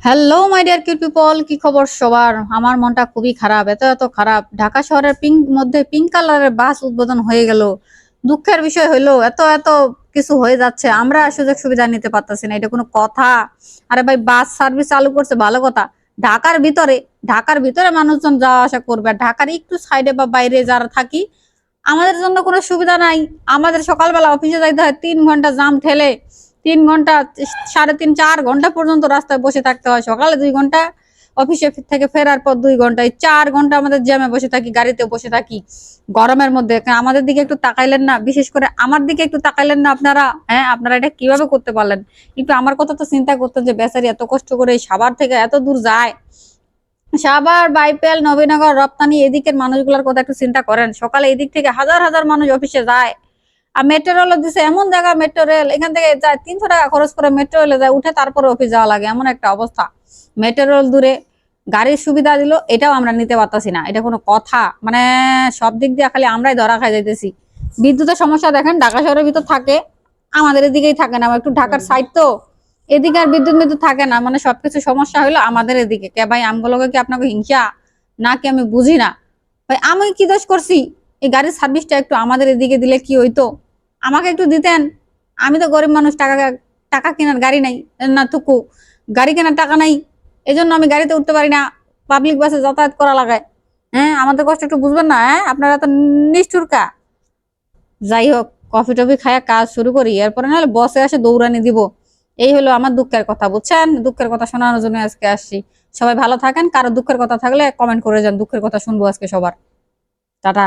Hello my dear cute people, কি খবর সবার? আমার মনটা খুবই খারাপ, এত এত খারাপ। ঢাকা শহরের পিঙ্ক কালারের বাস উদ্বোধন হয়ে গেল। দুঃখের বিষয় হইলো এত এত কিছু হয়ে যাচ্ছে, আমরা সুযোগ সুবিধা নিতে পারতাছি না, এটা কোনো কথা? আরে ভাই, বাস সার্ভিস চালু করছে ভালো কথা। ঢাকার ভিতরে ঢাকার ভিতরে মানুষজন যাওয়া আসা করবে, আর ঢাকার একটু সাইডে বা বাইরে যারা থাকি আমাদের জন্য কোনো সুবিধা নাই। আমাদের সকালবেলা অফিসে যাইতে হয় 3 ঘন্টা জাম ঠেলে, 3 ঘন্টা, 3.5-4 ঘন্টা পর্যন্ত রাস্তায় বসে থাকতে হয়। সকালে 2 ঘন্টা, অফিসে থেকে ফেরার পর 2 ঘন্টায় 4 ঘন্টা আমাদের জ্যামে বসে থাকি, গাড়িতে বসে থাকি গরমের মধ্যে। আমাদের দিকে একটু তাকাইলেন না? বিশেষ করে আমার দিকে একটু তাকাইলেন না আপনারা? হ্যাঁ, আপনারা এটা কিভাবে করতে পারলেন? একটু আমার কথা তো চিন্তা করতেন যে বেচারি এত কষ্ট করে সাভার থেকে এত দূর যায়। সাভার, বাইপেল, নবীনগর, রপ্তানি এদিকের মানুষগুলোর কথা একটু চিন্তা করেন। সকালে এদিক থেকে হাজার হাজার মানুষ অফিসে যায়। আর মেট্রো রেলও দিছে এমন জায়গা, মেট্রো রেল এখান থেকে যায় 300 টাকা খরচ করে মেট্রো রেলে যায়, উঠে তারপরে অফিস যাওয়া লাগে, এমন একটা অবস্থা। মেট্রো রেল দূরে, গাড়ির সুবিধা দিল, এটাও আমরা নিতে পারতাছি না, এটা কোনো কথা? মানে সব দিক দিয়ে খালি আমরাই ধরা খাই যাইতেছি। বিদ্যুতের সমস্যা দেখেন, ঢাকা শহরের ভিতর থাকে, আমাদের এদিকেই থাকে না। একটু ঢাকার সাইড তো, এদিকে আর বিদ্যুৎ মিদ্যুৎ থাকে না, মানে সবকিছু সমস্যা হইলো আমাদের এদিকে। কে ভাই, আমগুলোকে কি আপনাকে হিংসা নাকি? আমি বুঝি না ভাই, আমি কি দোষ করছি? এই গাড়ির সার্ভিসটা একটু আমাদের এদিকে দিলে কি হইতো? আমাকে একটু দিতেন। আমি তো গরিব মানুষ, টাকা টাকা কেনার গাড়ি নাই, না টুকু গাড়ি কেনার টাকা নাই, এই জন্য আমি গাড়িতে উঠতে পারি না, পাবলিক বাসে যাতায়াত করা লাগায়। হ্যাঁ, আমাদের কষ্ট একটু বুঝবেন না? হ্যাঁ, আপনারা তো নিষ্ঠুর কা। যাই হোক, কফি টফি খায়া কাজ শুরু করি, এরপরে নাহলে বসে আসে দৌড়ানি দিব। এই হলো আমার দুঃখের কথা, বুঝছেন? দুঃখের কথা শোনানোর জন্য আজকে আসছি। সবাই ভালো থাকেন, কারো দুঃখের কথা থাকলে কমেন্ট করে যান, দুঃখের কথা শুনবো আজকে সবার। টাটা।